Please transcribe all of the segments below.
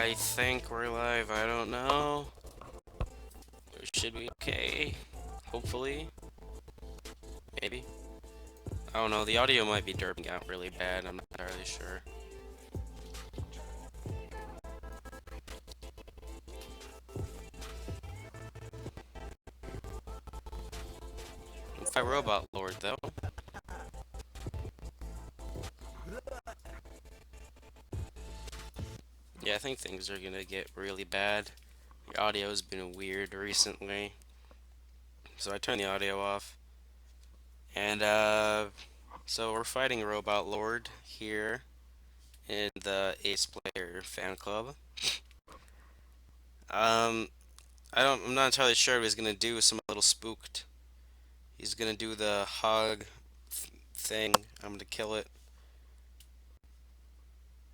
I think we're live. I don't know. We should be okay. Hopefully. Maybe. I don't know. The audio might be derping out really bad. I'm not entirely sure. If I Robot Lord, though. Yeah, I think things are gonna get really bad. Your audio's been weird recently. So I turned the audio off. And, so we're fighting Robot Lord here in the AsePlayer fan club. Um, I'm not entirely sure what he's gonna do. Some a little spooked. He's gonna do the hog thing. I'm gonna kill it.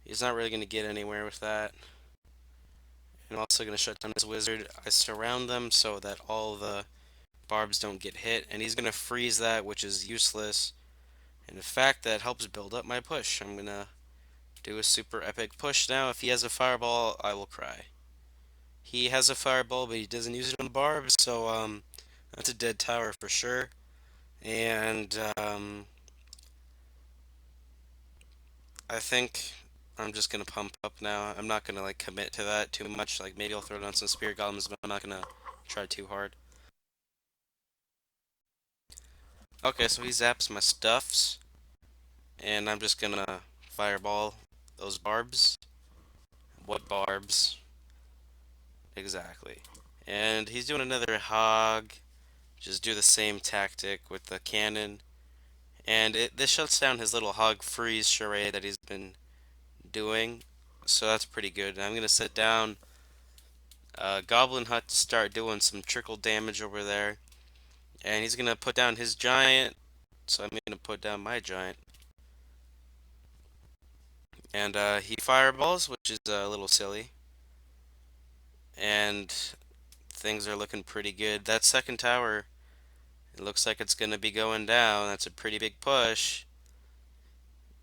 He's not really gonna get anywhere with that. And I'm also gonna shut down his wizard. I surround them so that all the barbs don't get hit, and he's gonna freeze that, which is useless. And in fact, that helps build up my push. I'm gonna do a super epic push now. If he has a fireball, I will cry. He has a fireball, but he doesn't use it on the barbs, so that's a dead tower for sure. And I think I'm just gonna pump up now. I'm not gonna like commit to that too much. Like maybe I'll throw down some spirit golems, but I'm not gonna try too hard. Okay, so he zaps my stuffs, and I'm just gonna fireball those barbs. What barbs? Exactly. And he's doing another hog. Just do the same tactic with the cannon. And this shuts down his little hog freeze charade that he's been doing. So that's pretty good. And I'm gonna sit down Goblin Hut to start doing some trickle damage over there. And he's gonna put down his giant. So I'm gonna put down my giant. And he fireballs, which is a little silly. And things are looking pretty good. That second tower, it looks like it's gonna be going down. That's a pretty big push.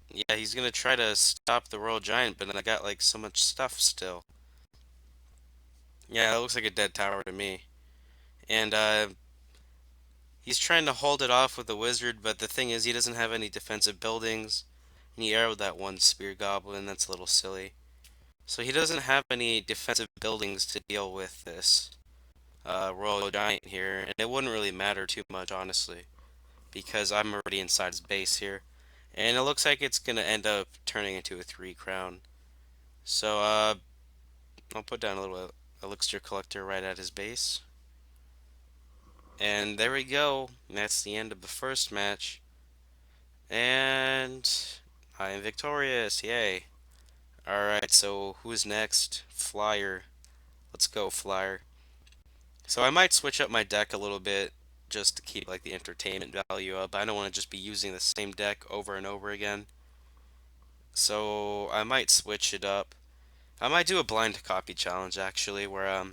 Yeah, he's gonna try to stop the Royal Giant, but I got like so much stuff still. Yeah, it looks like a dead tower to me. And he's trying to hold it off with the wizard, but the thing is, he doesn't have any defensive buildings. And he arrowed that one spear goblin. That's a little silly. So he doesn't have any defensive buildings to deal with this Royal Giant here, and it wouldn't really matter too much, honestly, because I'm already inside his base here. And it looks like it's gonna end up turning into a 3 crown. So I'll put down a little elixir collector right at his base. And there we go. That's the end of the first match. And I am victorious. Yay. Alright, so who's next? Flyer. Let's go, Flyer. So I might switch up my deck a little bit just to keep like the entertainment value up. I don't want to just be using the same deck over and over again. So I might switch it up. I might do a blind copy challenge actually, where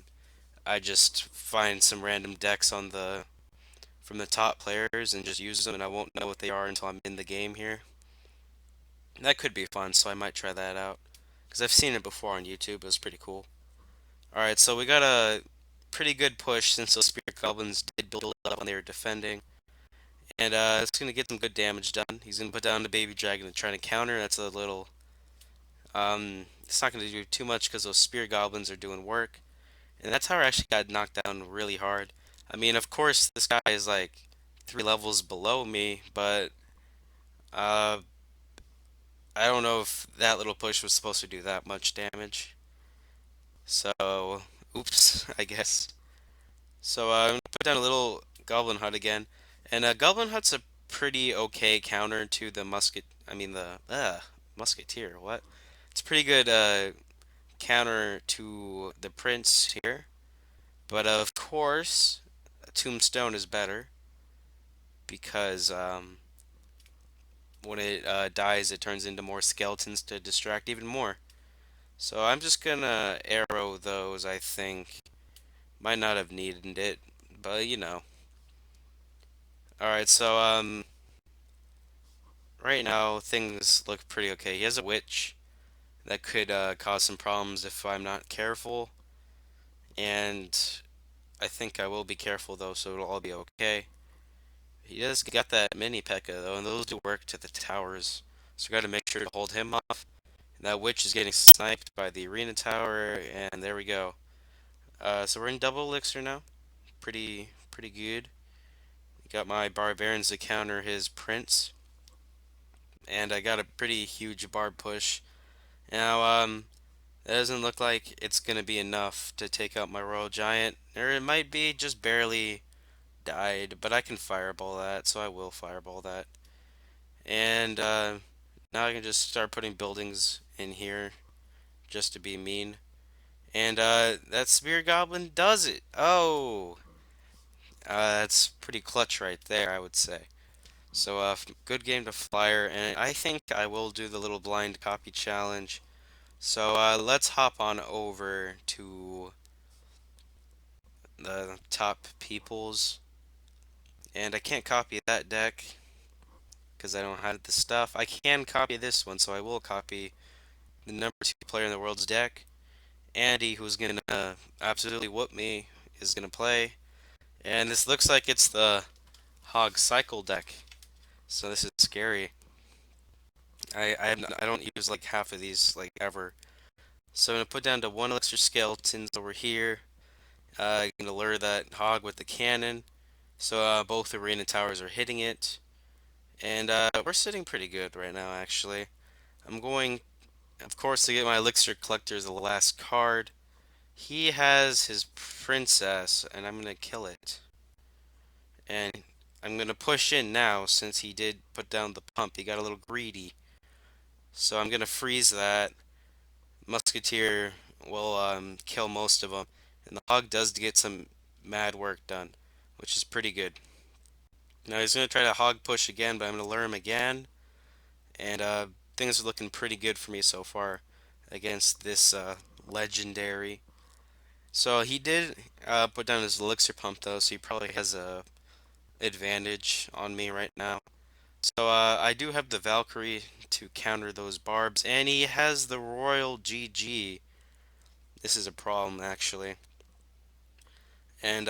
I just find some random decks on the from the top players and just use them, and I won't know what they are until I'm in the game here. That could be fun, so I might try that out. Because I've seen it before on YouTube, it was pretty cool. Alright, so we got a pretty good push since those Spirit Goblins did build up when they were defending. And it's going to get some good damage done. He's going to put down the Baby Dragon and try to counter. That's a little... it's not going to do too much because those Spirit Goblins are doing work. And that tower actually got knocked down really hard. I mean, of course, this guy is like 3 levels below me, but uh, I don't know if that little push was supposed to do that much damage. So, oops, I guess. So I'm gonna put down a little Goblin Hut again, and Goblin Hut's a pretty okay counter to the Musketeer. What? It's a pretty good counter to the Prince here, but of course, Tombstone is better because when it dies, it turns into more skeletons to distract even more. So I'm just gonna arrow those, I think. Might not have needed it, but you know. Alright, so right now things look pretty okay. He has a witch. that could cause some problems if I'm not careful. And I think I will be careful though, so it'll all be okay. He does got that mini P.E.K.K.A. though, and those do work to the towers. So we got to make sure to hold him off. And that witch is getting sniped by the arena tower, and there we go. So we're in double elixir now. Pretty good. Got my barbarians to counter his prince, and I got a pretty huge barb push. Now, that doesn't look like it's gonna be enough to take out my royal giant, or it might be just barely died, but I can fireball that, so I will fireball that. And now I can just start putting buildings in here just to be mean. And that spear goblin does it. Oh, that's pretty clutch right there, I would say. So, good game to flyer, and I think I will do the little blind copy challenge. So, let's hop on over to the top peoples, and I can't copy that deck because I don't have the stuff. I can copy this one, so I will copy the number 2 player in the world's deck. Andy, who's gonna absolutely whoop me, is gonna play, and this looks like it's the Hog Cycle deck. So this is scary. I don't use like half of these like ever. So I'm gonna put down to 1 elixir skeletons over here. I'm gonna lure that hog with the cannon. So both arena towers are hitting it, and we're sitting pretty good right now actually. I'm going, of course, to get my elixir collector as the last card. He has his princess, and I'm gonna kill it. And I'm gonna push in now since he did put down the pump. He got a little greedy, so I'm gonna freeze that. Musketeer will kill most of them, and the hog does get some mad work done, which is pretty good. Now he's gonna try to hog push again, but I'm gonna lure him again, and things are looking pretty good for me so far against this legendary. So he did put down his elixir pump though, so he probably has a advantage on me right now. So I do have the Valkyrie to counter those barbs, and he has the Royal GG. This is a problem actually. And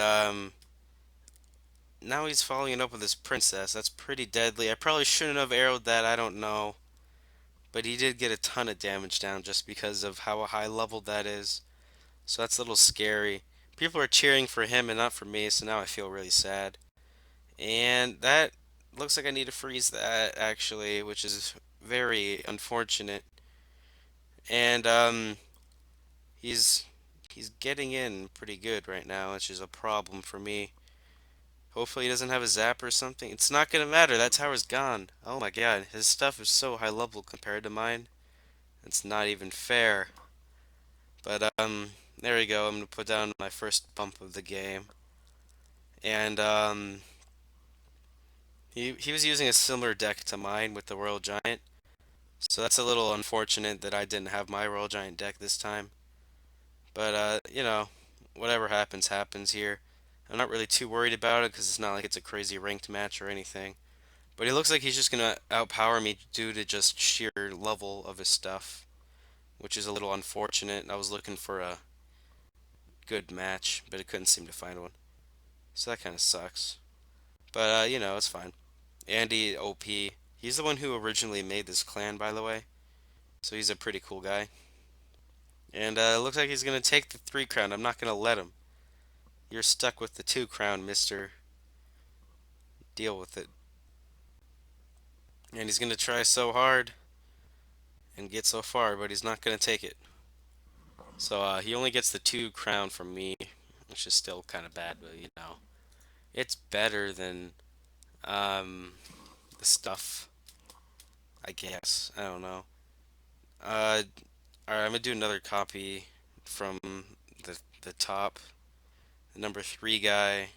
now he's following it up with his princess. That's pretty deadly. I probably shouldn't have arrowed that, I don't know. But he did get a ton of damage down just because of how high level that is. So that's a little scary. People are cheering for him and not for me, so now I feel really sad. And that looks like I need to freeze that actually, which is very unfortunate. And he's he's getting in pretty good right now, which is a problem for me. Hopefully he doesn't have a zap or something. It's not gonna matter. That tower's gone. Oh my god, his stuff is so high level compared to mine. It's not even fair. But there we go. I'm gonna put down my first bump of the game. And he was using a similar deck to mine with the Royal Giant. So that's a little unfortunate that I didn't have my Royal Giant deck this time. But whatever happens happens here. I'm not really too worried about it because it's not like it's a crazy ranked match or anything. But it looks like he's just gonna outpower me due to just sheer level of his stuff, which is a little unfortunate. I was looking for a good match, but I couldn't seem to find one. So that kind of sucks. But it's fine. Andy OP. He's the one who originally made this clan, by the way. So he's a pretty cool guy. And it looks like he's gonna take the 3 crown. I'm not gonna let him. You're stuck with the 2 crown, mister. Deal with it. And he's gonna try so hard and get so far, but he's not gonna take it. So he only gets the 2 crown from me, which is still kind of bad, but it's better than the stuff, I guess. I don't know. All right, I'm gonna do another copy from the top. The number 3 guy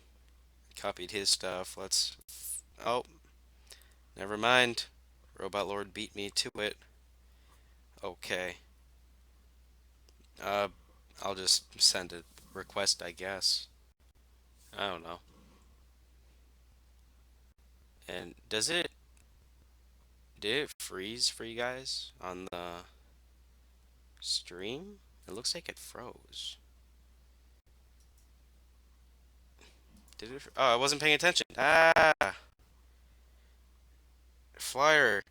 copied his stuff. Let's. Oh, never mind. Robot Lord beat me to it. Okay. Uh, I'll just send a request, I guess. I don't know. And did it freeze for you guys on the Stream? It looks like it froze. Did it? Oh, I wasn't paying attention. Ah, flyer.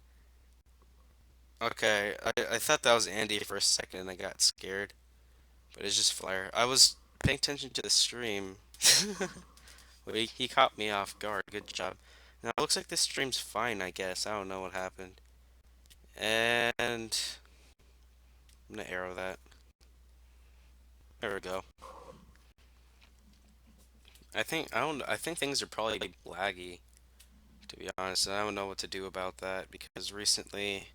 Okay, I thought that was Andy for a second and I got scared, but it's just flyer. I was paying attention to the stream. Well, he caught me off guard. Good job. Now it looks like this stream's fine, I guess. I don't know what happened. And I'm gonna arrow that. There we go. I think things are probably laggy, to be honest, and I don't know what to do about that because recently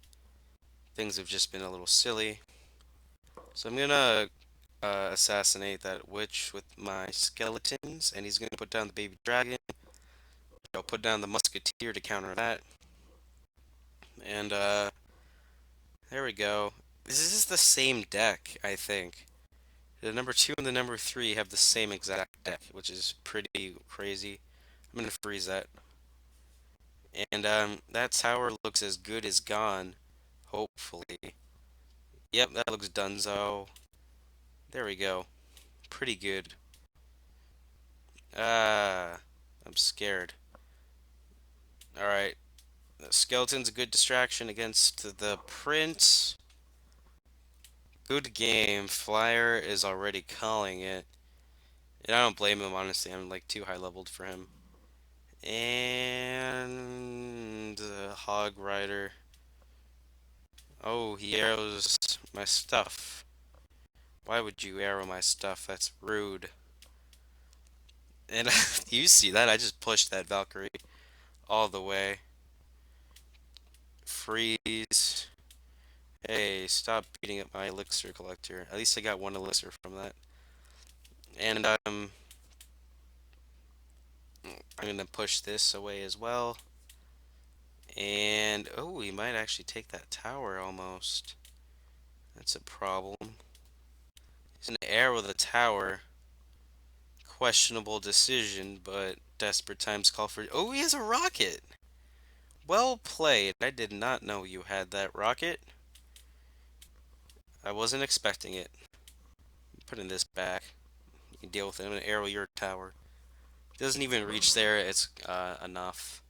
things have just been a little silly. So I'm gonna assassinate that witch with my skeletons, and he's gonna put down the baby dragon. I'll put down the musketeer to counter that, and there we go. This is the same deck, I think. The number two and the number three have the same exact deck, which is pretty crazy. I'm gonna freeze that. And that tower looks as good as gone, hopefully. Yep, that looks donezo. There we go. Pretty good. Ah, I'm scared. Alright, the skeleton's a good distraction against the prince. Good game. Flyer is already calling it. And I don't blame him, honestly. I'm like too high leveled for him. And Hog Rider. Oh, he arrows my stuff. Why would you arrow my stuff? That's rude. And you see that? I just pushed that Valkyrie all the way. Freeze. Hey, stop beating up my elixir collector. At least I got one elixir from that. And I'm gonna push this away as well. And oh, he might actually take that tower almost. That's a problem. He's gonna arrow the tower. Questionable decision, but desperate times call for. Oh, he has a rocket! Well played. I did not know you had that rocket. I wasn't expecting it. Putting this back. You can deal with it. I'm gonna arrow your tower. Doesn't even reach there. It's enough.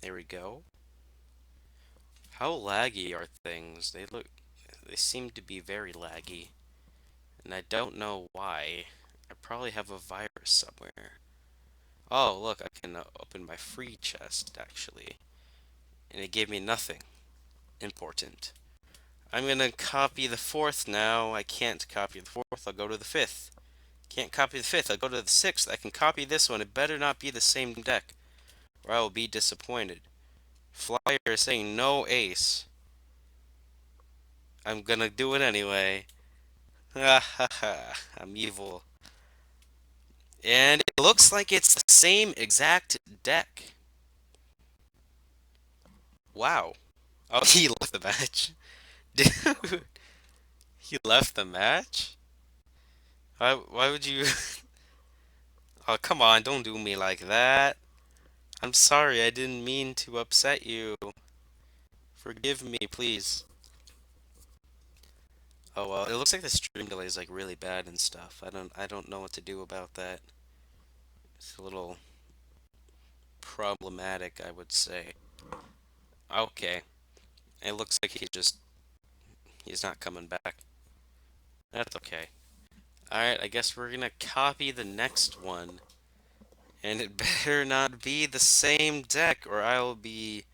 There we go. How laggy are things? They seem to be very laggy. And I don't know why. I probably have a virus somewhere. Oh, look, I can open my free chest, actually. And it gave me nothing important. I'm gonna copy the fourth now. I can't copy the fourth. I'll go to the fifth. Can't copy the fifth. I'll go to the sixth. I can copy this one. It better not be the same deck, or I will be disappointed. Flyer is saying no ace. I'm gonna do it anyway. Ha ha ha. I'm evil. And it looks like it's the same exact deck. Wow. Oh, he left the match. Dude, he left the match? Why would you... Oh, come on, don't do me like that. I'm sorry, I didn't mean to upset you. Forgive me, please. Oh well, it looks like the stream delay is like really bad and stuff. I don't know what to do about that. It's a little problematic, I would say. Okay. It looks like he's not coming back. That's okay. Alright, I guess we're gonna copy the next one. And it better not be the same deck or I'll be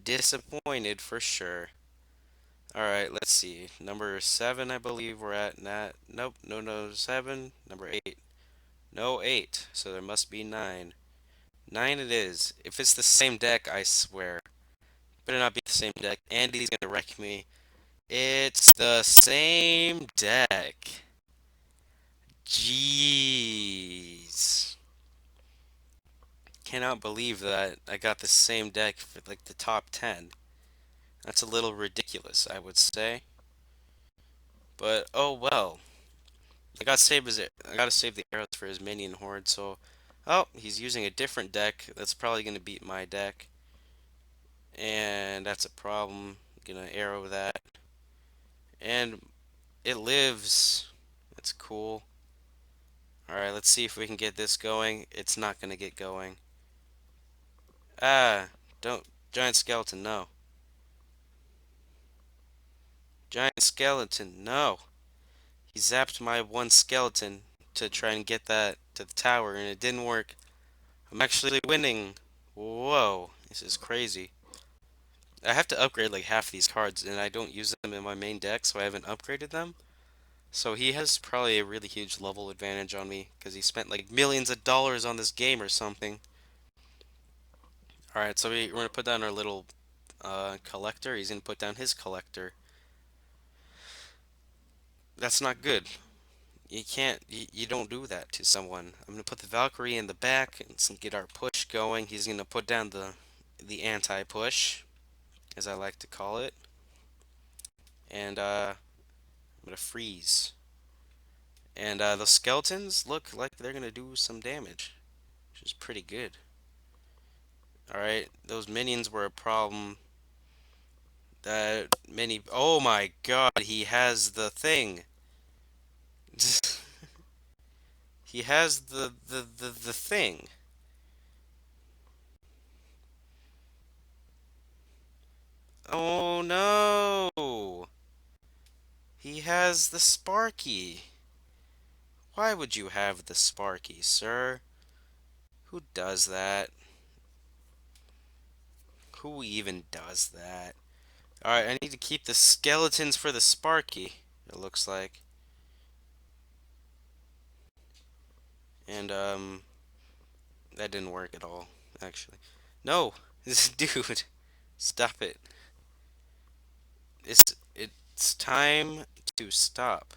disappointed for sure. Alright, let's see. Number 7, I believe we're at. Nope, no, 7. Number 8. No, 8. So there must be 9. 9 it is. If it's the same deck, I swear. Better not be the same deck. Andy's gonna wreck me. It's the same deck. Jeez. Cannot believe that I got the same deck for like the top 10. That's a little ridiculous, I would say. But oh well. I gotta save the arrows for his minion horde, so oh, he's using a different deck. That's probably gonna beat my deck. And that's a problem. Gonna arrow that. And it lives. That's cool. Alright, let's see if we can get this going. It's not gonna get going. Ah, don't. Giant skeleton, no. Giant skeleton, no. He zapped my one skeleton to try and get that to the tower, and it didn't work. I'm actually winning. Whoa, this is crazy. I have to upgrade like half these cards, and I don't use them in my main deck, so I haven't upgraded them. So he has probably a really huge level advantage on me, because he spent like millions of dollars on this game or something. Alright, so we're going to put down our little collector. He's going to put down his collector. That's not good. You can't, you don't do that to someone. I'm going to put the Valkyrie in the back and get our push going. He's going to put down the anti-push, as I like to call it. And I'm going to freeze. And the skeletons look like they're going to do some damage, which is pretty good. Alright, those minions were a problem. That many. Oh my god, he has the thing. He has the thing. Oh no! He has the Sparky. Why would you have the Sparky, sir? Who does that? Who even does that? Alright, I need to keep the skeletons for the Sparky, it looks like. And, that didn't work at all, actually. No! Dude! Stop it. It's time to stop.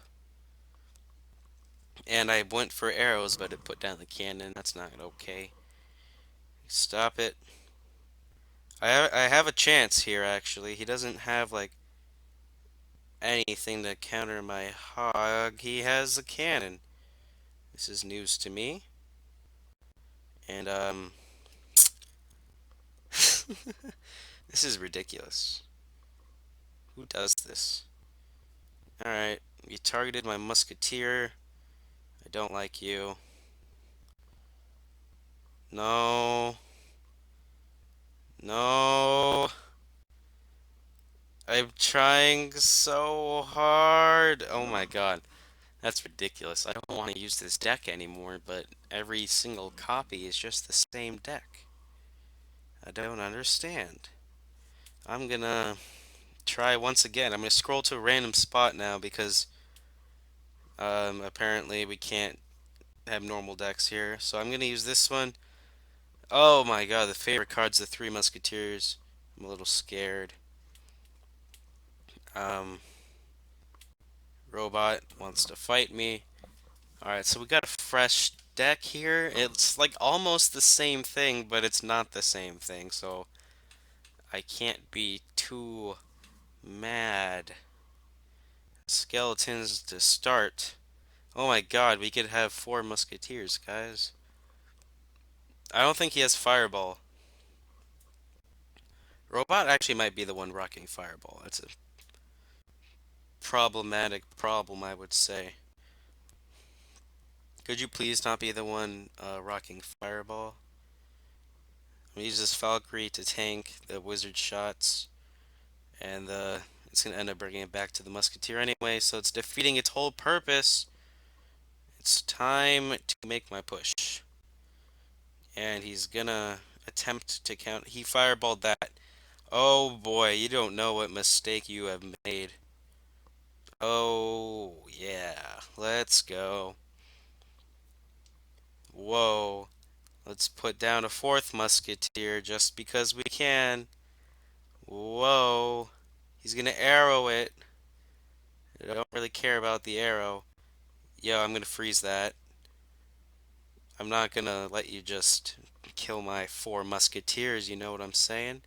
And I went for arrows, but it put down the cannon. That's not okay. Stop it. I have a chance here, actually. He doesn't have, like, anything to counter my hog. He has a cannon. This is news to me. And, this is ridiculous. Who does this? Alright, you targeted my musketeer. I don't like you. No. No. I'm trying so hard. Oh my god. That's ridiculous. I don't want to use this deck anymore, but every single copy is just the same deck. I don't understand. I'm gonna try once again. I'm gonna scroll to a random spot now because apparently we can't have normal decks here. So I'm gonna use this one. Oh my god, the favorite card's the Three Musketeers. I'm a little scared. Um, Robot wants to fight me. Alright, so we got a fresh deck here. It's like almost the same thing, but it's not the same thing, so I can't be too mad. Skeletons to start. Oh my god, we could have 4 Musketeers, guys. I don't think he has Fireball. Robot actually might be the one rocking Fireball. That's a problematic problem, I would say. Could you please not be the one rocking Fireball? I'm gonna use this Valkyrie to tank the wizard shots, and it's gonna end up bringing it back to the Musketeer anyway, so it's defeating its whole purpose. It's time to make my push. And he's gonna attempt to count. He fireballed that. Oh boy, you don't know what mistake you have made. Oh yeah, let's go. Whoa. Let's put down a 4th Musketeer just because we can. Whoa. He's gonna arrow it. I don't really care about the arrow. Yo, I'm gonna freeze that. I'm not gonna let you just kill my 4 Musketeers, you know what I'm saying?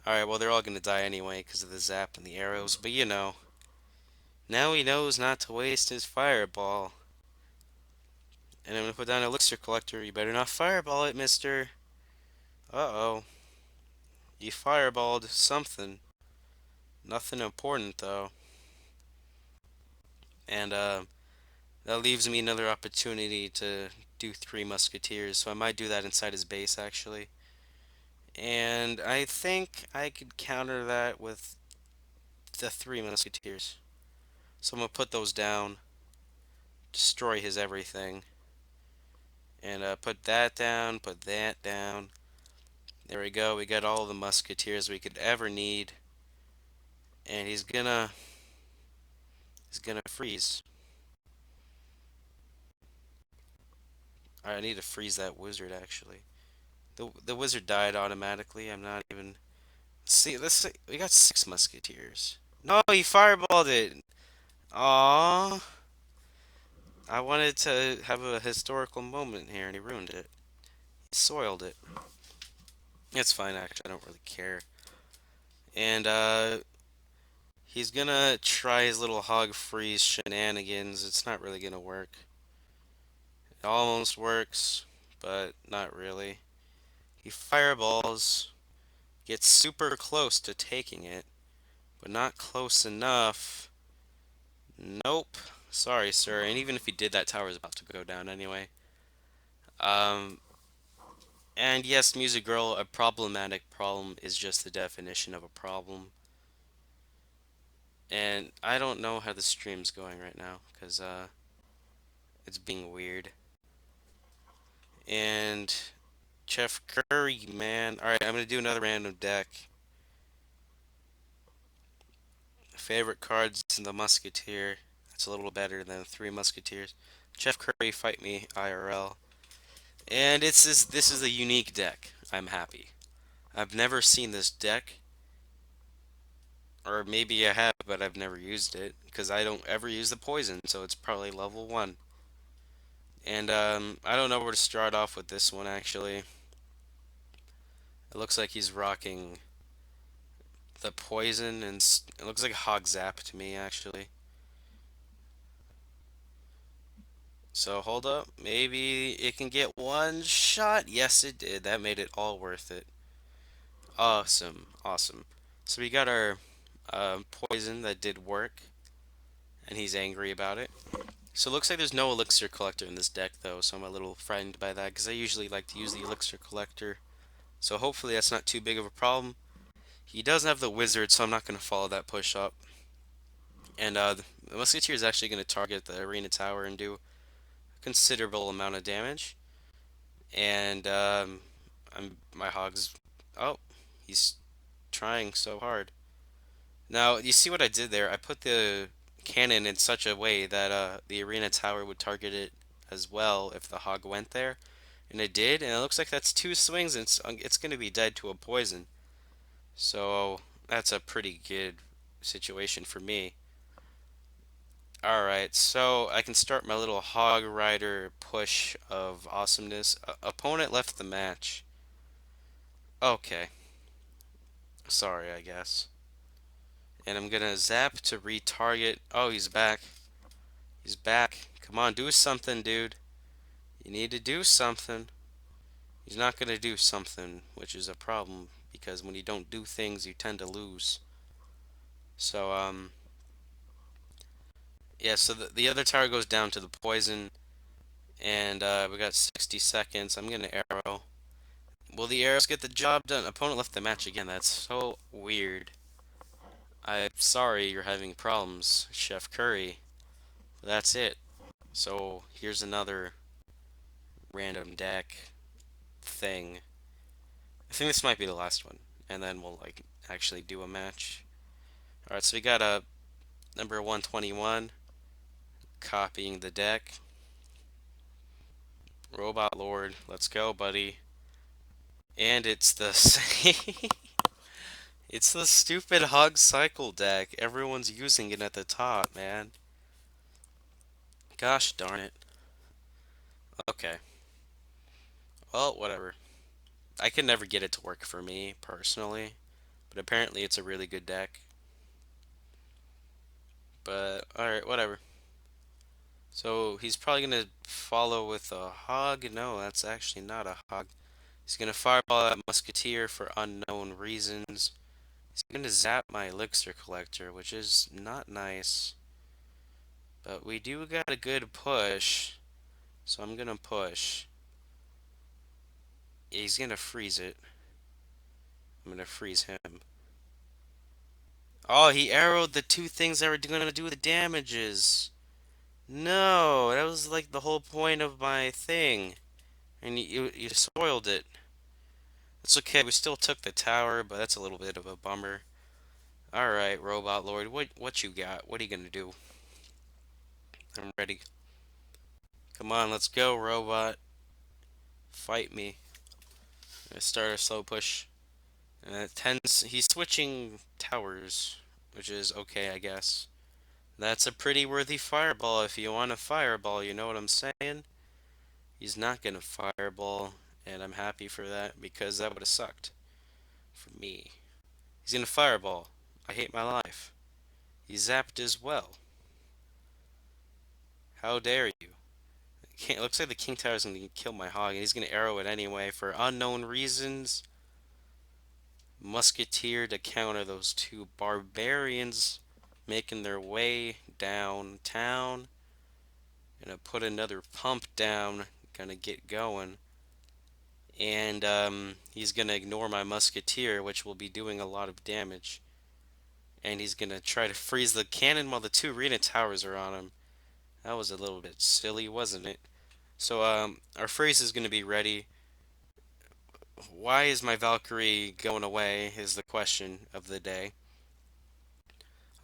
Alright, well, they're all gonna die anyway because of the zap and the arrows, but you know. Now he knows not to waste his fireball. And I'm gonna put down an elixir collector. You better not fireball it, mister. Uh-oh. You fireballed something. Nothing important though. And that leaves me another opportunity to do three Musketeers. So I might do that inside his base actually. And I think I could counter that with the three Musketeers. So I'm gonna put those down, destroy his everything, and put that down, put that down. There we go. We got all the Musketeers we could ever need, and he's gonna freeze. All right, I need to freeze that wizard actually. The wizard died automatically. I'm not even. See, let's see. We got six Musketeers. No, he fireballed it. Aww. I wanted to have a historical moment here, and he ruined it. He soiled it. It's fine, actually. I don't really care. And he's gonna try his little hog freeze shenanigans. It's not really gonna work. It almost works, but not really. He fireballs, gets super close to taking it, but not close enough. Nope. Sorry, sir. And even if he did, that tower is about to go down anyway. Um, and yes, Music Girl, a problematic problem is just the definition of a problem. And I don't know how the stream's going right now, because it's being weird. And Chef Curry, man. Alright, I'm gonna do another random deck. Favorite cards in the Musketeer. That's a little better than three Musketeers. Chef Curry, fight me, IRL. And this is a unique deck. I'm happy. I've never seen this deck, or maybe I have, but I've never used it because I don't ever use the poison, so it's probably level one. And I don't know where to start off with this one actually. It looks like he's rocking the poison, and it looks like Hog Zap to me actually. So hold up, maybe it can get one shot. Yes, it did. That made it all worth it. Awesome, awesome. So we got our poison that did work, and he's angry about it. So it looks like there's no elixir collector in this deck though, so I'm a little frightened by that because I usually like to use the elixir collector. So hopefully that's not too big of a problem. He doesn't have the wizard, so I'm not going to follow that push up. And the Musketeer is actually going to target the arena tower and do a considerable amount of damage. And my hog's. Oh, he's trying so hard. Now, you see what I did there? I put the cannon in such a way that the arena tower would target it as well if the hog went there. And it did, and it looks like that's two swings, and it's going to be dead to a poison. So that's a pretty good situation for me. Alright, so I can start my little hog rider push of awesomeness. Opponent left the match. Okay, sorry, I guess. And I'm gonna zap to retarget. Oh, he's back. He's back. Come on, do something, dude. You need to do something. He's not gonna do something, which is a problem because when you don't do things, you tend to lose. So, yeah, so the other tower goes down to the poison, and we got 60 seconds. I'm gonna arrow. Will the arrows get the job done? Opponent left the match again. That's so weird. I'm sorry you're having problems, Chef Curry. That's it. So here's another random deck thing. I think this might be the last one, and then we'll like actually do a match. All right, so we got a number 121 copying the deck. Robot Lord, let's go, buddy. And it's the same. It's the stupid Hog Cycle deck. Everyone's using it at the top, man. Gosh darn it. Okay. Well, whatever. I can never get it to work for me, personally. But apparently it's a really good deck. But, alright, whatever. So, he's probably gonna follow with a Hog. No, that's actually not a Hog. He's gonna fireball that Musketeer for unknown reasons. He's gonna zap my elixir collector, which is not nice. But we do got a good push, so I'm gonna push. He's gonna freeze it. I'm gonna freeze him. Oh, he arrowed the two things that were gonna do the damages. No, that was like the whole point of my thing. And you spoiled it. It's okay, we still took the tower, but that's a little bit of a bummer. Alright, Robot Lord, what you got? What are you gonna do? I'm ready. Come on, let's go, Robot. Fight me. I start a slow push. And it tends he's switching towers, which is okay, I guess. That's a pretty worthy fireball if you want a fireball, you know what I'm saying? He's not gonna fireball, and I'm happy for that because that would have sucked for me. He's gonna fireball. I hate my life. He zapped as well. How dare you? Can't, looks like the King Tower is gonna kill my hog, and he's gonna arrow it anyway for unknown reasons. Musketeer to counter those two barbarians making their way downtown. Gonna put another pump down. Gonna get going. And he's gonna ignore my musketeer, which will be doing a lot of damage. And he's gonna try to freeze the cannon while the two arena towers are on him. That was a little bit silly, wasn't it? So our freeze is gonna be ready. Why is my Valkyrie going away? Is the question of the day.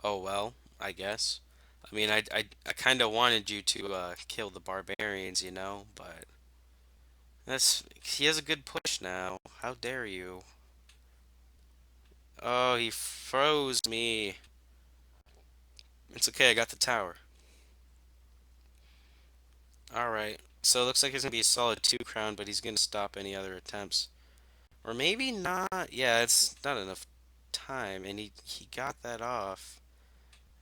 Oh well, I guess. I mean, I kind of wanted you to kill the barbarians, but he has a good push now. How dare you? Oh, he froze me. It's okay, I got the tower. Alright, so it looks like it's gonna be a solid 2 crown, but he's gonna stop any other attempts. Or maybe not. Yeah, it's not enough time, and he got that off.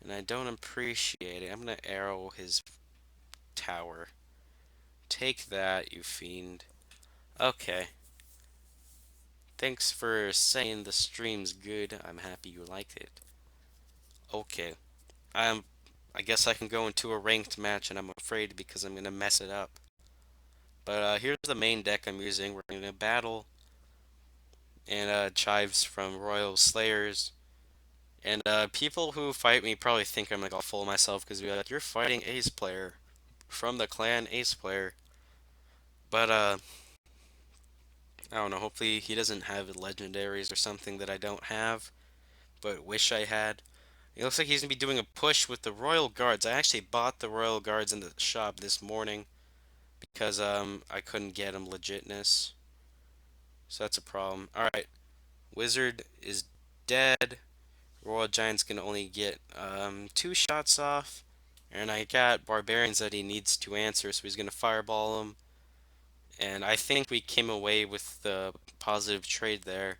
And I don't appreciate it. I'm gonna arrow his tower. Take that, you fiend. Okay. Thanks for saying the stream's good. I'm happy you liked it. Okay. I'm I guess I can go into a ranked match and I'm afraid because I'm gonna mess it up. But here's the main deck I'm using. We're gonna battle and chives from Royal Slayers. And people who fight me probably think I'm like all full of myself because we're like, you're fighting AsePlayer from the clan AsePlayer. But I don't know, hopefully he doesn't have legendaries or something that I don't have, but wish I had. It looks like he's gonna be doing a push with the Royal Guards. I actually bought the Royal Guards in the shop this morning because I couldn't get them legitness. So that's a problem. Alright, Wizard is dead. Royal Giant's gonna only get 2 shots off. And I got Barbarians that he needs to answer, so he's gonna fireball them. And I think we came away with the positive trade there.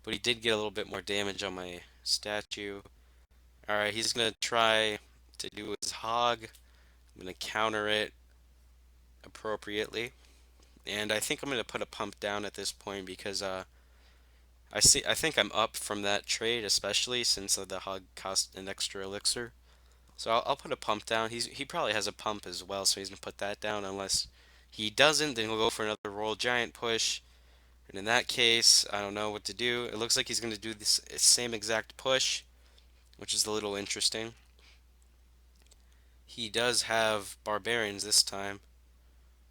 But he did get a little bit more damage on my statue. Alright, he's gonna try to do his hog. I'm gonna counter it appropriately. And I think I'm gonna put a pump down at this point because I think I'm up from that trade, especially since the hog cost an extra elixir. So I'll put a pump down. He probably has a pump as well, so he's gonna put that down unless he doesn't, then he'll go for another Royal Giant push. And in that case, I don't know what to do. It looks like he's gonna do this same exact push, which is a little interesting. He does have barbarians this time,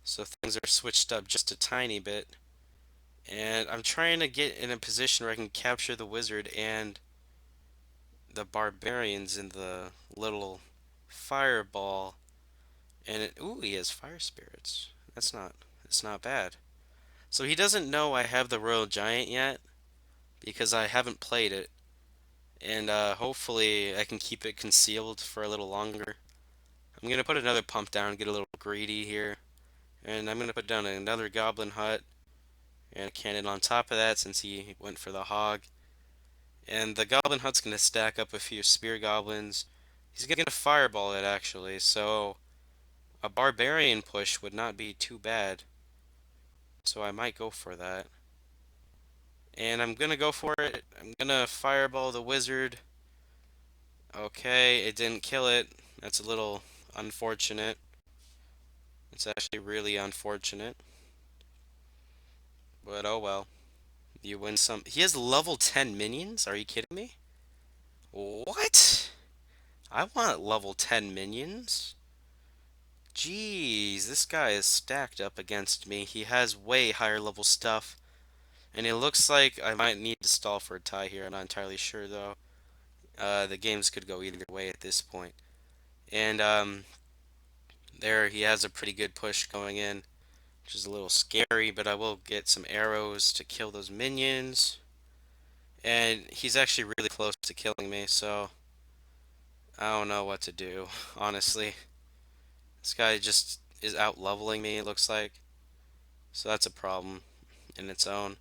so things are switched up just a tiny bit. And I'm trying to get in a position where I can capture the wizard and the barbarians in the little fireball. And ooh, he has fire spirits. It's not bad. So he doesn't know I have the Royal Giant yet because I haven't played it. And hopefully I can keep it concealed for a little longer. I'm gonna put another pump down, get a little greedy here. And I'm gonna put down another Goblin Hut and a cannon on top of that since he went for the hog. And the Goblin Hut's gonna stack up a few Spear Goblins. He's gonna fireball it actually, so a Barbarian push would not be too bad. So I might go for that. And I'm gonna go for it. I'm gonna fireball the wizard. Okay, it didn't kill it. That's a little unfortunate. It's actually really unfortunate. But oh well. You win some. He has level 10 minions? Are you kidding me? What? I want level 10 minions. Jeez, this guy is stacked up against me. He has way higher level stuff. And it looks like I might need to stall for a tie here. I'm not entirely sure though. The games could go either way at this point. And there he has a pretty good push going in, which is a little scary, but I will get some arrows to kill those minions. And he's actually really close to killing me, so I don't know what to do, honestly. This guy just is out leveling me, it looks like. So that's a problem in its own.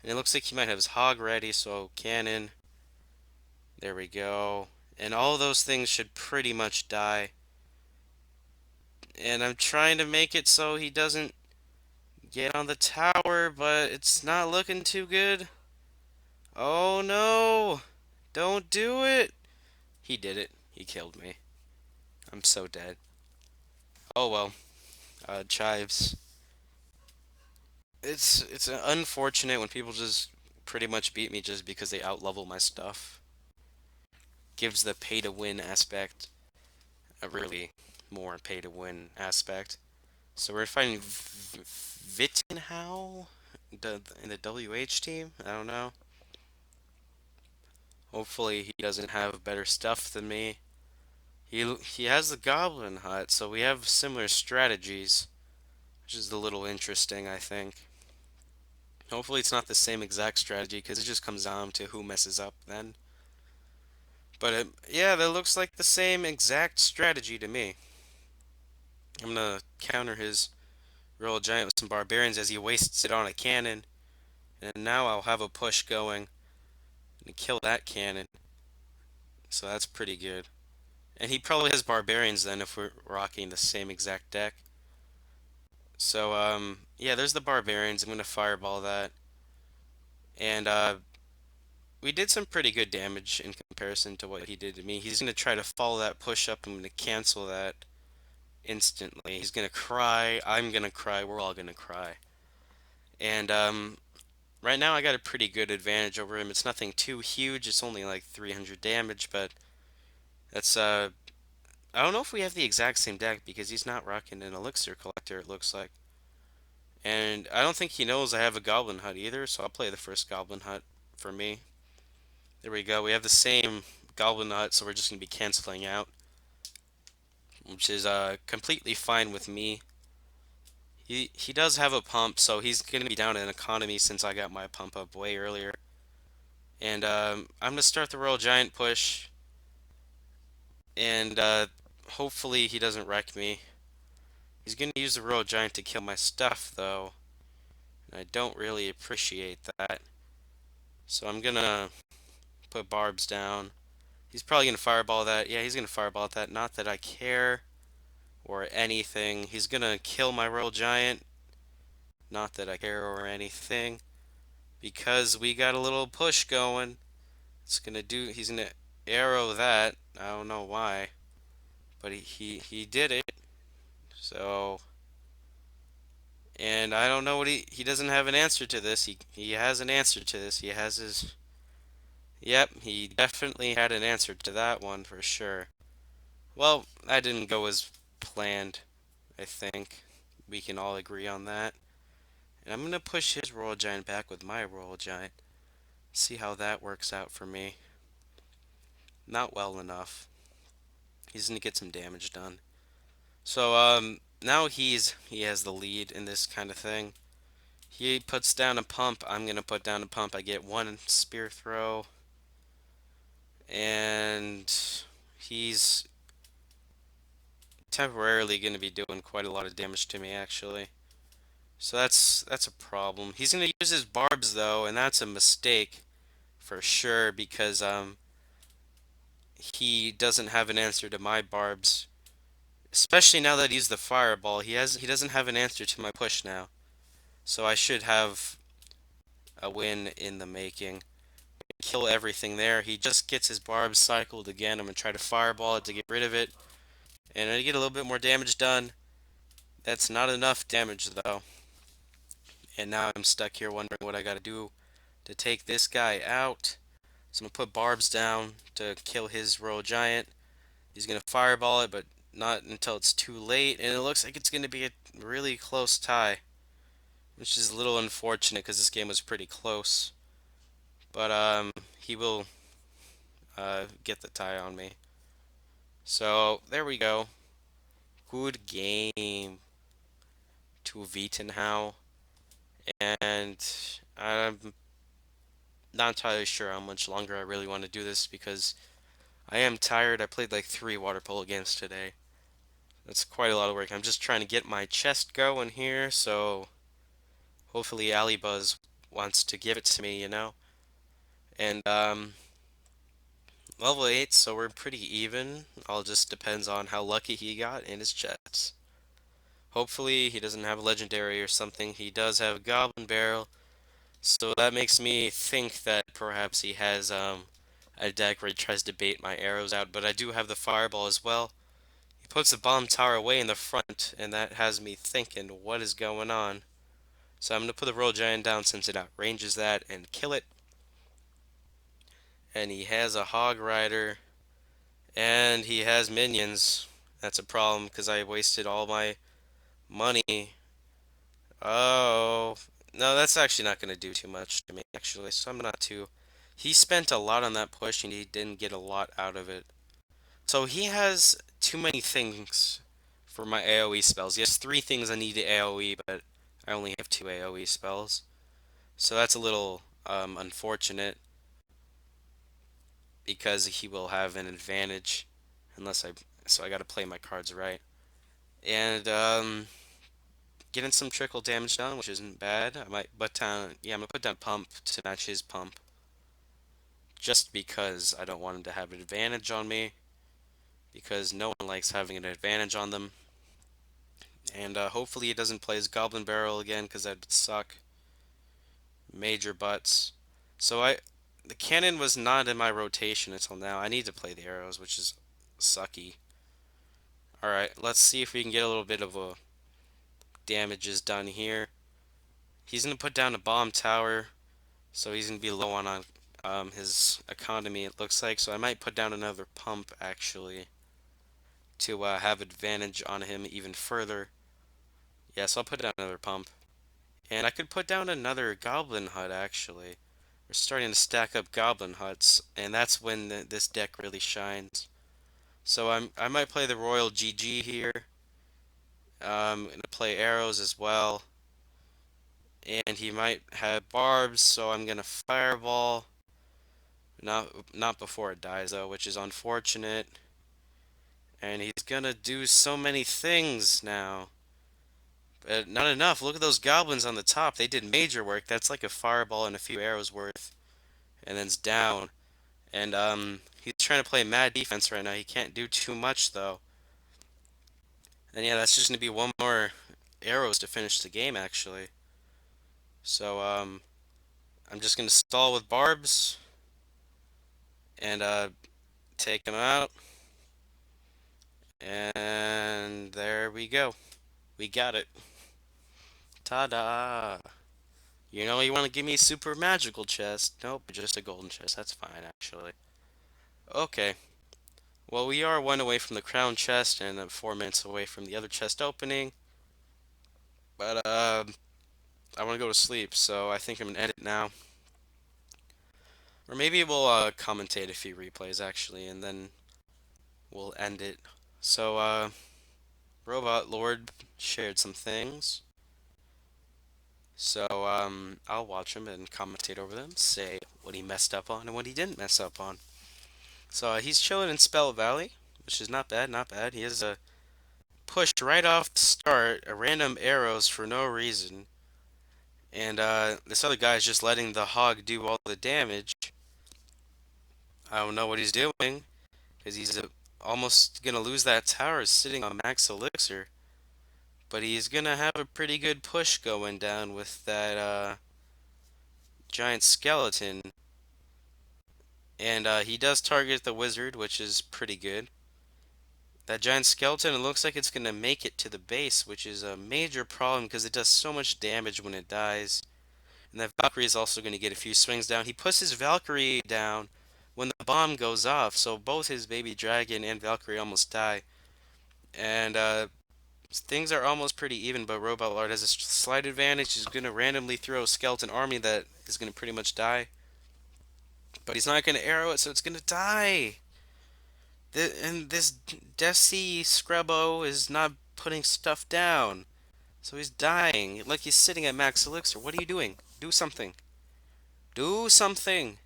And it looks like he might have his hog ready, so cannon. There we go. And all those things should pretty much die. And I'm trying to make it so he doesn't get on the tower, but it's not looking too good. Oh no! Don't do it! He did it. He killed me. I'm so dead. Oh well. Chives. It's unfortunate when people just pretty much beat me just because they outlevel my stuff. Gives the pay to win aspect a really more pay to win aspect. So we're fighting Vittenhow in the WH team. I don't know. Hopefully he doesn't have better stuff than me. He has the Goblin Hut, so we have similar strategies, which is a little interesting, I think. Hopefully it's not the same exact strategy, because it just comes down to who messes up then. But yeah, that looks like the same exact strategy to me. I'm gonna counter his Royal Giant with some Barbarians as he wastes it on a cannon. And now I'll have a push going and kill that cannon. So that's pretty good. And he probably has Barbarians then if we're rocking the same exact deck. So, yeah, there's the Barbarians. I'm going to fireball that. And we did some pretty good damage in comparison to what he did to me. He's going to try to follow that push up. I'm going to cancel that instantly. He's going to cry. I'm going to cry. We're all going to cry. And right now I got a pretty good advantage over him. It's nothing too huge. It's only like 300 damage, but that's I don't know if we have the exact same deck because he's not rocking an elixir collector, it looks like. And I don't think he knows I have a Goblin Hut either, so I'll play the first Goblin Hut for me. There we go. We have the same Goblin Hut, so we're just going to be canceling out, which is completely fine with me. He does have a pump, so he's going to be down in economy since I got my pump up way earlier. And I'm going to start the Royal Giant push, and hopefully he doesn't wreck me. He's going to use the Royal Giant to kill my stuff, though. And I don't really appreciate that. So I'm going to put barbs down. He's probably going to fireball that. Yeah, he's going to fireball that. Not that I care or anything. He's going to kill my Royal Giant. Not that I care or anything. Because we got a little push going. It's going to do... He's going to arrow that. I don't know why. But he did it. So... And I don't know what he doesn't have an answer to this. He has an answer to this. He has his... Yep, he definitely had an answer to that one for sure. Well, that didn't go as planned, I think. We can all agree on that. And I'm going to push his Royal Giant back with my Royal Giant. See how that works out for me. Not well enough. He's going to get some damage done. So, now he has the lead in this kind of thing. He puts down a pump. I'm going to put down a pump. I get one spear throw. And he's temporarily going to be doing quite a lot of damage to me, actually. So that's a problem. He's going to use his barbs, though, and that's a mistake for sure because he doesn't have an answer to my barbs. Especially now that he's the fireball, he doesn't have an answer to my push now. So I should have a win in the making. Kill everything there. He just gets his barbs cycled again. I'm gonna try to fireball it to get rid of it, and I get a little bit more damage done. That's not enough damage though, and now I'm stuck here wondering what I gotta do to take this guy out. So I'm gonna put barbs down to kill his royal giant. He's gonna fireball it, but not until it's too late, and it looks like it's gonna be a really close tie, which is a little unfortunate because this game was pretty close. But he will get the tie on me. So there we go. Good game to Vietenhau, and I'm not entirely sure how much longer I really want to do this because I am tired. I played like 3 water polo games today. That's quite a lot of work. I'm just trying to get my chest going here, so hopefully Alibuzz wants to give it to me. And level 8, so we're pretty even. All just depends on how lucky he got in his chests. Hopefully he doesn't have a legendary or something. He does have a goblin barrel, so that makes me think that perhaps he has a deck where he tries to bait my arrows out, but I do have the fireball as well. He puts the bomb tower away in the front, and that has me thinking, what is going on? So I'm going to put the Royal Giant down since it outranges that and kill it. And he has a Hog Rider, and he has minions. That's a problem because I wasted all my money. Oh, no, that's actually not going to do too much to me, actually, so I'm not too... He spent a lot on that push, and he didn't get a lot out of it. So he has too many things for my AoE spells. He has 3 things I need to AoE, but I only have 2 AoE spells. So that's a little unfortunate because he will have an advantage unless I... So I got to play my cards right. And getting some trickle damage done, which isn't bad. I might put down... Yeah, I'm going to put down pump to match his pump. Just because I don't want him to have an advantage on me. Because no one likes having an advantage on them. And hopefully he doesn't play his Goblin Barrel again, because that would suck. Major butts. So the cannon was not in my rotation until now. I need to play the arrows, which is sucky. Alright, let's see if we can get a little bit of a damages done here. He's going to put down a bomb tower, so he's going to be low on his economy, it looks like. So I might put down another pump, actually, to have advantage on him even further. Yeah, so I'll put down another pump. And I could put down another goblin hut, actually. We're starting to stack up goblin huts, and that's when this deck really shines. So I might play the Royal GG here. I'm going to play arrows as well. And he might have barbs, so I'm going to fireball. Not before it dies, though, which is unfortunate. And he's going to do so many things now. But not enough. Look at those goblins on the top. They did major work. That's like a fireball and a few arrows worth. And then it's down. And he's trying to play mad defense right now. He can't do too much, though. And yeah, that's just going to be one more arrows to finish the game, actually. So I'm just going to stall with barbs. And take him out. And there we go. We got it. Ta-da! You want to give me a super magical chest. Nope, just a golden chest. That's fine, actually. Okay. Well, we are 1 away from the crown chest and 4 minutes away from the other chest opening. But, I want to go to sleep, so I think I'm going to end it now. Or maybe we'll commentate a few replays, actually, and then we'll end it. So, Robot Lord shared some things. So, I'll watch him and commentate over them, say what he messed up on and what he didn't mess up on. So, he's chilling in Spell Valley, which is not bad, not bad. He has pushed right off the start, a random arrows for no reason. And, this other guy's just letting the hog do all the damage. I don't know what he's doing, because he's almost going to lose that tower sitting on max elixir. But he's going to have a pretty good push going down with that giant skeleton, and he does target the wizard, which is pretty good. That giant skeleton, it looks like it's gonna make it to the base, which is a major problem because it does so much damage when it dies. And that Valkyrie is also gonna get a few swings down. He puts his Valkyrie down when the bomb goes off, so both his baby dragon and Valkyrie almost die. And things are almost pretty even, but Robot Lord has a slight advantage. He's gonna randomly throw a skeleton army that is gonna pretty much die, but he's not gonna arrow it, so it's gonna die. And this Desi Scrubbo is not putting stuff down. So he's dying. Like he's sitting at max elixir. What are you doing? Do something. Do something.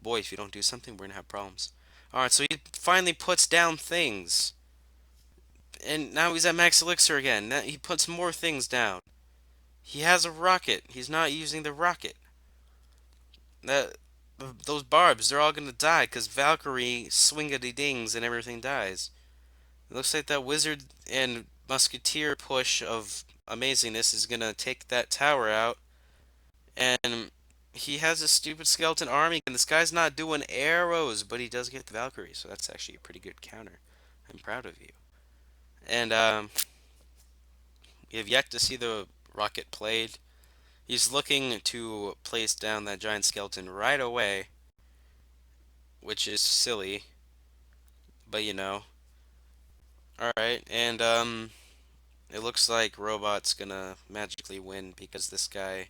Boy, if you don't do something, we're gonna have problems. Alright, so he finally puts down things. And now he's at max elixir again. Now he puts more things down. He has a rocket. He's not using the rocket. That those barbs, they're all gonna die because Valkyrie swingity dings and everything dies. It looks like that wizard and musketeer push of amazingness is gonna take that tower out, and he has a stupid skeleton army, and this guy's not doing arrows, but he does get the Valkyrie, so that's actually a pretty good counter. I'm proud of you. And we have yet to see the rocket played. He's looking to place down that giant skeleton right away, which is silly, but you know. Alright, and it looks like Robot's gonna magically win because this guy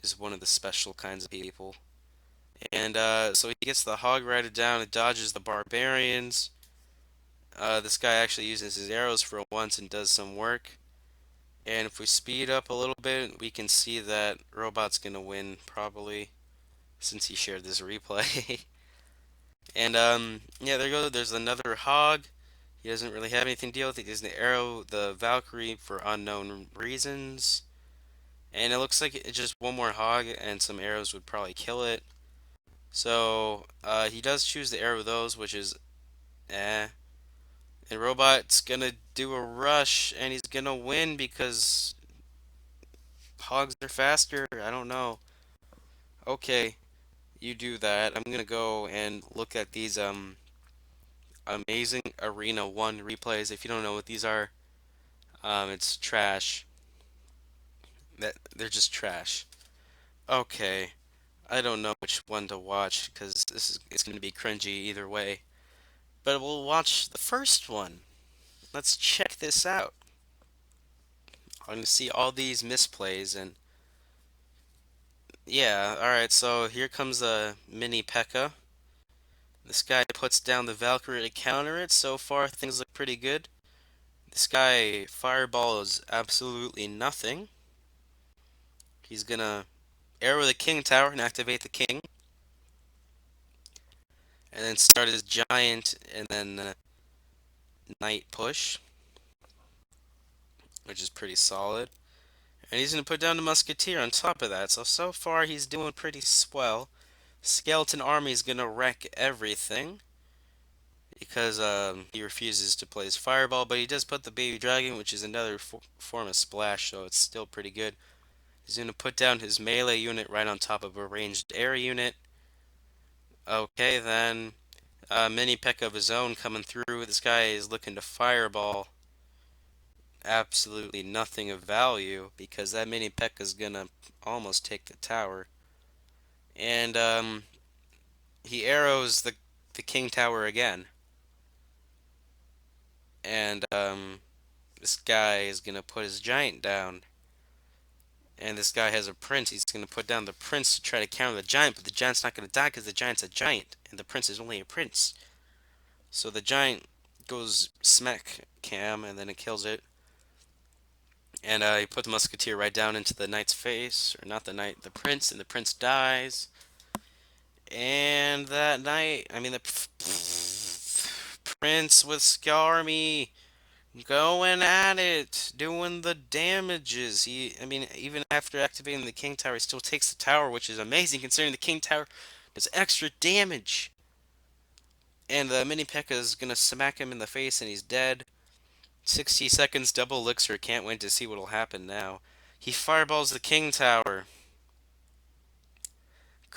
is one of the special kinds of people. And so he gets the Hog Rider down, it dodges the Barbarians. This guy actually uses his arrows for once and does some work. And if we speed up a little bit, we can see that Robot's gonna win probably since he shared this replay. And yeah, there you go. There's another Hog. He doesn't really have anything to deal with. He doesn't arrow the Valkyrie for unknown reasons. And it looks like it's just one more hog and some arrows would probably kill it. So he does choose to arrow those, which is eh. And Robot's gonna do a rush and he's gonna win because hogs are faster. I don't know. Okay, you do that. I'm gonna go and look at these amazing Arena 1 replays. If you don't know what these are, it's trash. They're just trash. Okay. I don't know which one to watch because it's going to be cringy either way. But we'll watch the first one. Let's check this out. I'm going to see all these misplays and yeah, alright, so here comes a mini P.E.K.K.A. This guy puts down the Valkyrie to counter it. So far things look pretty good. This guy fireballs absolutely nothing. He's gonna arrow the King Tower and activate the King. And then start his giant and then Knight push, which is pretty solid. And he's going to put down the Musketeer on top of that. So far he's doing pretty swell. Skeleton Army is going to wreck everything because he refuses to play his Fireball, but he does put the Baby Dragon, which is another form of splash, so it's still pretty good. He's going to put down his melee unit right on top of a ranged air unit. Okay, then mini P.E.K.K.A. of his own coming through. This guy is looking to Fireball absolutely nothing of value because that mini P.E.K.K.A. is gonna almost take the tower. And he arrows the King Tower again. And this guy is gonna put his giant down. And this guy has a prince. He's gonna put down the prince to try to counter the giant, but the giant's not gonna die because the giant's a giant, and the prince is only a prince. So the giant goes smack cam, and then it kills it. And he put the musketeer right down into the knight's face, or not the knight, the prince, and the prince dies. And that knight, I mean the prince with Skarmy going at it, doing the damages. I mean, even after activating the King Tower, he still takes the tower, which is amazing considering the King Tower does extra damage. And the mini P.E.K.K.A. is gonna smack him in the face, and he's dead. 60 seconds double elixir. Can't wait to see what'll happen now. He fireballs the King Tower.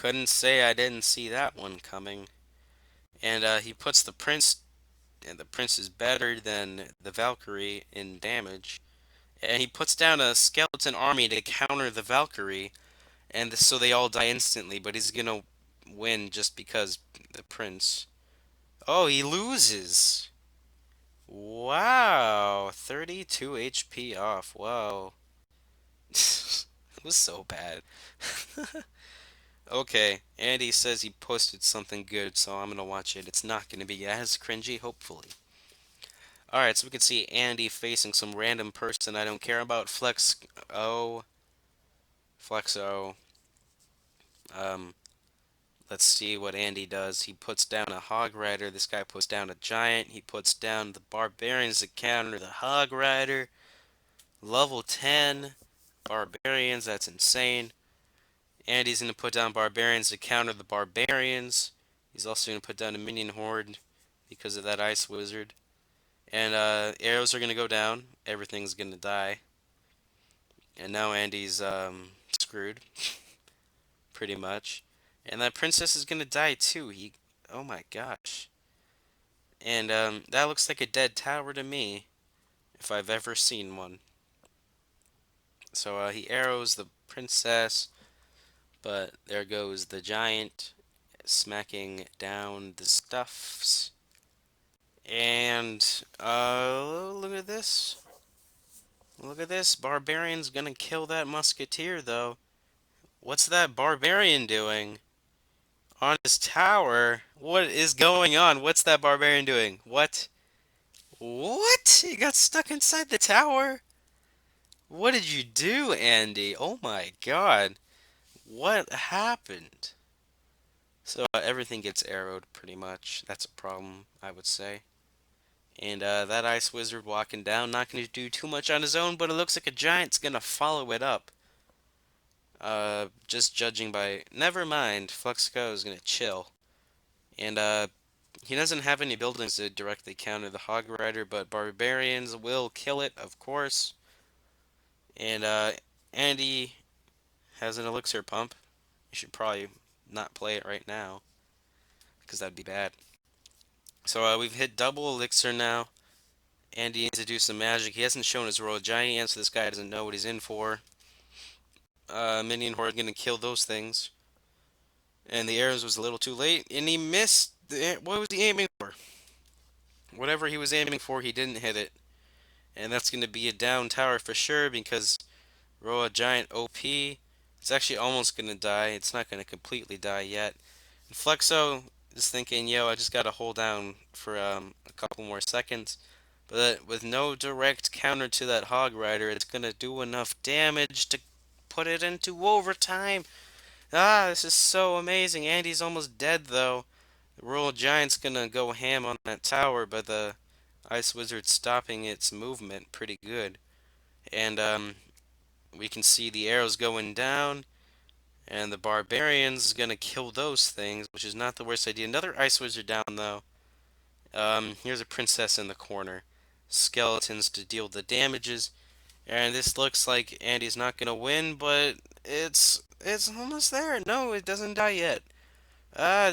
Couldn't say I didn't see that one coming. And he puts the prince, and the prince is better than the Valkyrie in damage. And he puts down a skeleton army to counter the Valkyrie, and so they all die instantly. But he's gonna win just because the prince. Oh, he loses. Wow, 32 HP off. Wow. It was so bad. Okay, Andy says he posted something good, so I'm gonna watch it. It's not gonna be as cringy, hopefully. Alright, so we can see Andy facing some random person I don't care about. Flex O. Flex O. Um, let's see what Andy does. He puts down a Hog Rider. This guy puts down a Giant. He puts down the Barbarians to counter the Hog Rider. Level 10 Barbarians, that's insane. Andy's going to put down Barbarians to counter the Barbarians. He's also going to put down a Minion Horde because of that Ice Wizard. And arrows are going to go down. Everything's going to die. And now Andy's screwed, pretty much. And that princess is going to die too. Oh my gosh. And that looks like a dead tower to me, if I've ever seen one. So he arrows the princess, but there goes the giant, smacking down the stuffs. And look at this. Look at this. Barbarian's gonna kill that musketeer, though. What's that barbarian doing on his tower? What is going on? What's that barbarian doing? What? What? He got stuck inside the tower? What did you do, Andy? Oh my god. What happened? So everything gets arrowed pretty much. That's a problem, I would say. And that Ice Wizard walking down, not going to do too much on his own, but it looks like a Giant's going to follow it up. Just judging by... Never mind, Fluxco is going to chill. And he doesn't have any buildings to directly counter the Hog Rider, but Barbarians will kill it, of course. And Andy has an elixir pump. You should probably not play it right now, because that'd be bad. So we've hit double elixir now. Andy needs to do some magic. He hasn't shown his Royal Giant yet, so this guy doesn't know what he's in for. Minion Horde gonna kill those things. And the arrows was a little too late, and he missed. What was he aiming for? Whatever he was aiming for, he didn't hit it. And that's gonna be a down tower for sure, because Royal Giant OP. It's actually almost gonna die. It's not gonna completely die yet. And Flexo is thinking, yo, I just gotta hold down for a couple more seconds. But with no direct counter to that Hog Rider, it's gonna do enough damage to put it into overtime. Ah, this is so amazing. Andy's almost dead, though. The Royal Giant's gonna go ham on that tower, but the Ice Wizard's stopping its movement pretty good. And we can see the arrows going down, and the Barbarian's gonna kill those things, which is not the worst idea. Another Ice Wizard down, though. Here's a princess in the corner. Skeletons to deal the damages. And this looks like Andy's not gonna win, but it's almost there. No, it doesn't die yet.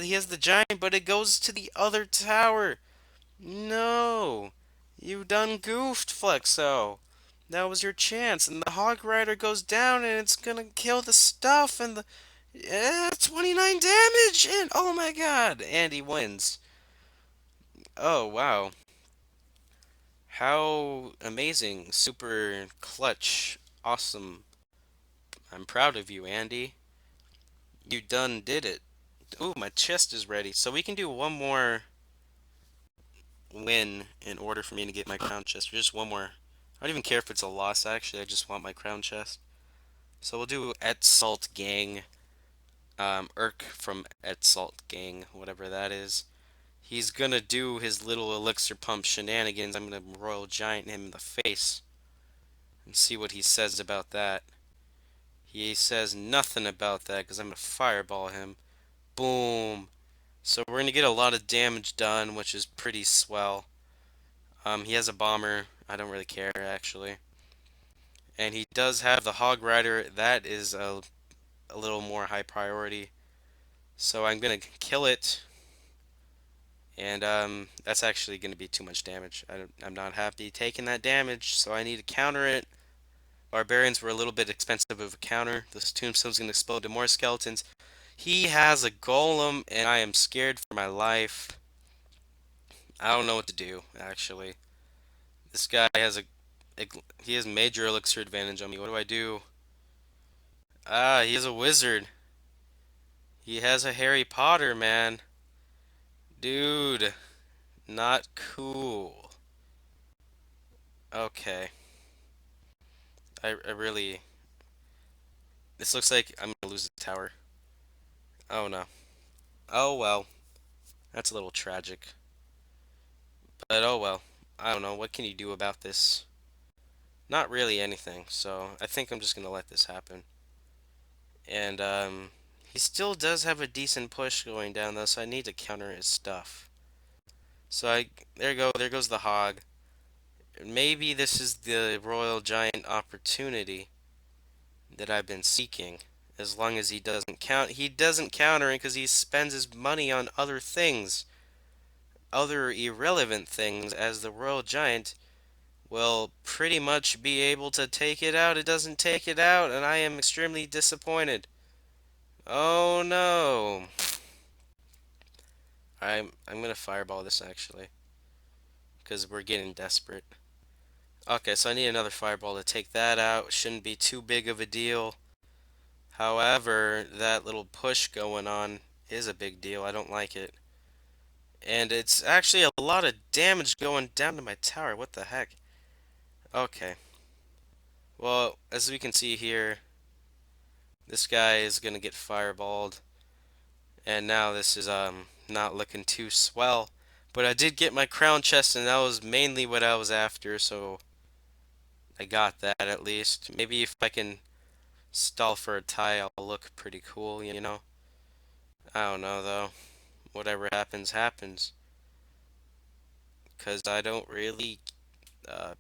He has the giant, but it goes to the other tower. No, you done goofed, Flexo. That was your chance, and the Hog Rider goes down, and it's gonna kill the stuff, and 29 damage, and oh my God, Andy wins. Oh wow. How amazing. Super clutch. Awesome. I'm proud of you, Andy. You done did it. Ooh, my chest is ready. So we can do one more win in order for me to get my crown chest. Or just one more. I don't even care if it's a loss, actually. I just want my crown chest. So we'll do Et Salt Gang. Urk from Et Salt Gang, whatever that is. He's gonna do his little elixir pump shenanigans. I'm gonna Royal Giant him in the face and see what he says about that. He says nothing about that because I'm gonna fireball him. Boom. So we're gonna get a lot of damage done, which is pretty swell. He has a bomber. I don't really care actually. And he does have the Hog Rider. That is a little more high priority. So I'm gonna kill it, and that's actually gonna be too much damage. I'm not happy taking that damage, so I need to counter it. Barbarians were a little bit expensive of a counter. This tombstone's gonna explode to more skeletons. He has a golem, and I am scared for my life. I don't know what to do, actually. This guy has he has major elixir advantage on me. What do I do? Ah, he is a wizard. He has a Harry Potter, man. Dude, not cool. Okay. I really... This looks like I'm gonna lose the tower. Oh no. Oh well. That's a little tragic. But oh well. I don't know. What can you do about this? Not really anything. So I think I'm just gonna let this happen. And he still does have a decent push going down though, so I need to counter his stuff. So there you go, there goes the hog. Maybe this is the royal giant opportunity that I've been seeking. As long as he doesn't counter it because he spends his money on other things, other irrelevant things, as the royal giant will pretty much be able to take it out. It doesn't take it out, and I am extremely disappointed. Oh no. I'm gonna fireball this actually, because we're getting desperate. Okay, so I need another fireball to take that out. Shouldn't be too big of a deal. However, that little push going on is a big deal. I don't like it. And it's actually a lot of damage going down to my tower. What the heck? Okay. Well, as we can see here, this guy is gonna get fireballed. And now this is not looking too swell. But I did get my crown chest, and that was mainly what I was after, so I got that at least. Maybe if I can stall for a tie, I'll look pretty cool, you know? I don't know, though. Whatever happens, happens. Because I don't really uh,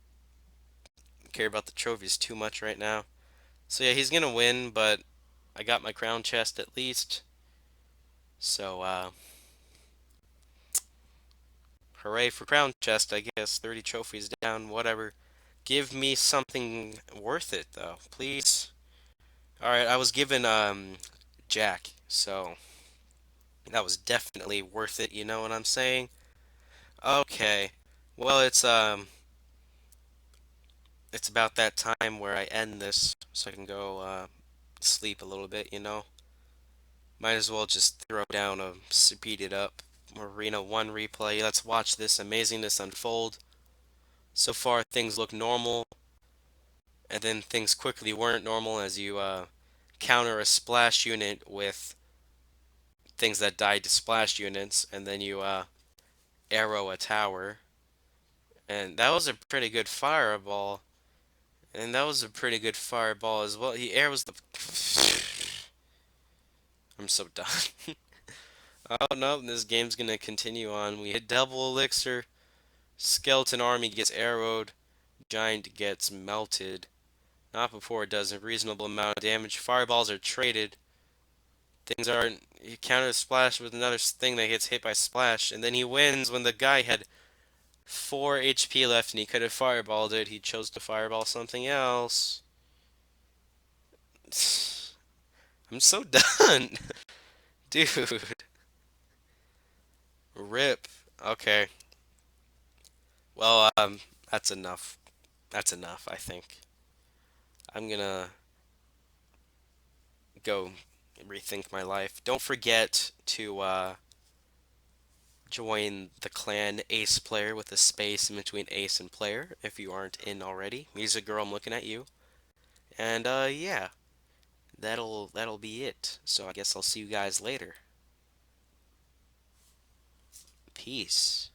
care about the trophies too much right now. So yeah, he's gonna win, but I got my crown chest at least. So, hooray for crown chest, I guess. 30 trophies down, whatever. Give me something worth it, though, please. Alright, I was given, Jack, so that was definitely worth it, you know what I'm saying? Okay. Well, it's about that time where I end this so I can go sleep a little bit, you know. Might as well just throw down a speeded up Arena 1 replay. Let's watch this amazingness unfold. So far things look normal, and then things quickly weren't normal as you counter a splash unit with things that died to splash units, and then you arrow a tower. And that was a pretty good fireball. And that was a pretty good fireball as well. He arrows the... I'm so done. Oh no, this game's gonna continue on. We hit double elixir. Skeleton army gets arrowed. Giant gets melted. Not before it does a reasonable amount of damage. Fireballs are traded. Things are... He counters splash with another thing that gets hit by splash. And then he wins when the guy had 4 HP left and he could have fireballed it. He chose to fireball something else. I'm so done. Dude. Rip. Okay. Well, that's enough. That's enough, I think. I'm gonna go rethink my life. Don't forget to join the clan AsePlayer with a space in between Ace and Player if you aren't in already. Music Girl, I'm looking at you. And yeah, that'll be it. So I guess I'll see you guys later. Peace.